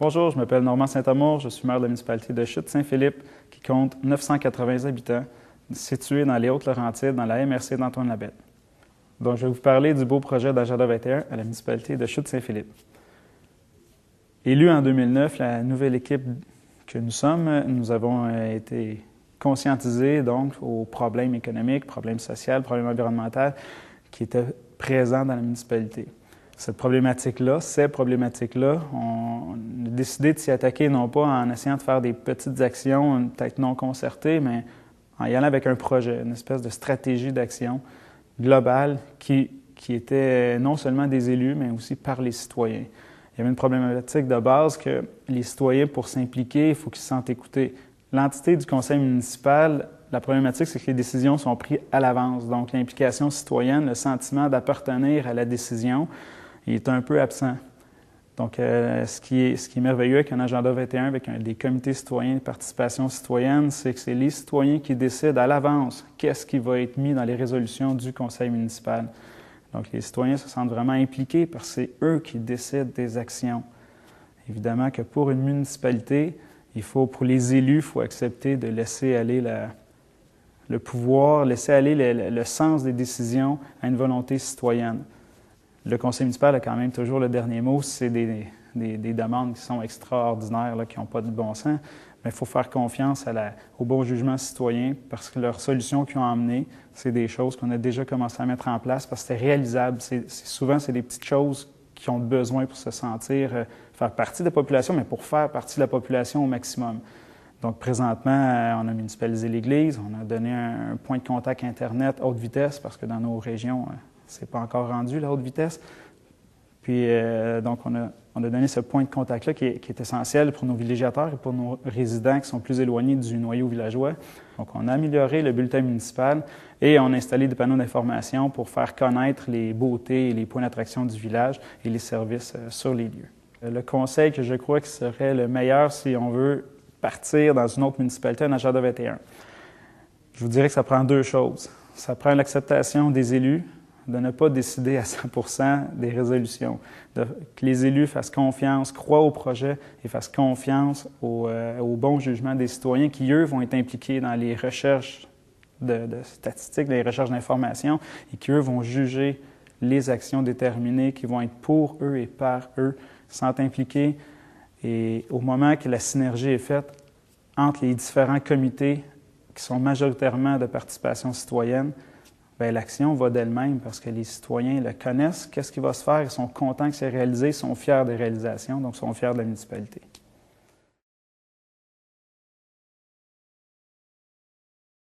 Bonjour, je m'appelle Normand Saint-Amour, je suis maire de la municipalité de Chute-Saint-Philippe qui compte 980 habitants, située dans les Hautes-Laurentides, dans la MRC d'Antoine-Labelle. Donc, je vais vous parler du beau projet d'Agenda 21 à la municipalité de Chute-Saint-Philippe. Élu en 2009, la nouvelle équipe que nous sommes, nous avons été conscientisés donc aux problèmes économiques, problèmes sociaux, problèmes environnementaux qui étaient présents dans la municipalité. Ces problématiques-là, on a décidé de s'y attaquer non pas en essayant de faire des petites actions, peut-être non concertées, mais en y allant avec un projet, une espèce de stratégie d'action globale qui était non seulement des élus, mais aussi par les citoyens. Il y avait une problématique de base que les citoyens, pour s'impliquer, il faut qu'ils se sentent écoutés. L'entité du conseil municipal, la problématique, c'est que les décisions sont prises à l'avance. Donc, l'implication citoyenne, le sentiment d'appartenir à la décision, il est un peu absent. Donc, ce qui est merveilleux avec un Agenda 21, avec des comités citoyens de participation citoyenne, c'est que c'est les citoyens qui décident à l'avance qu'est-ce qui va être mis dans les résolutions du conseil municipal. Donc, les citoyens se sentent vraiment impliqués parce que c'est eux qui décident des actions. Évidemment que pour une municipalité, pour les élus, il faut accepter de laisser aller le pouvoir, laisser aller le sens des décisions à une volonté citoyenne. Le conseil municipal a quand même toujours le dernier mot si c'est des demandes qui sont extraordinaires, là, qui n'ont pas de bon sens. Mais il faut faire confiance au bon jugement citoyen parce que leurs solutions qu'ils ont amenées, c'est des choses qu'on a déjà commencé à mettre en place parce que c'est réalisable. Souvent, c'est des petites choses qui ont besoin pour se sentir faire partie de la population, mais pour faire partie de la population au maximum. Donc, présentement, on a municipalisé l'église, on a donné un point de contact Internet haute vitesse parce que dans nos régions, c'est pas encore rendu la haute vitesse. Puis, donc, on a donné ce point de contact-là qui est essentiel pour nos villégiateurs et pour nos résidents qui sont plus éloignés du noyau villageois. Donc, on a amélioré le bulletin municipal et on a installé des panneaux d'information pour faire connaître les beautés et les points d'attraction du village et les services sur les lieux. Le conseil que je crois qui serait le meilleur si on veut partir dans une autre municipalité, un Agenda 21, je vous dirais que ça prend deux choses. Ça prend l'acceptation des élus, de ne pas décider à 100% des résolutions, que les élus fassent confiance, croient au projet et fassent confiance au bon jugement des citoyens qui, eux, vont être impliqués dans les recherches de statistiques, les recherches d'informations et qui, eux, vont juger les actions déterminées qui vont être pour eux et par eux, sont impliqués. Et au moment que la synergie est faite entre les différents comités qui sont majoritairement de participation citoyenne, bien, l'action va d'elle-même parce que les citoyens le connaissent, qu'est-ce qui va se faire, ils sont contents que c'est réalisé, ils sont fiers des réalisations, donc ils sont fiers de la municipalité.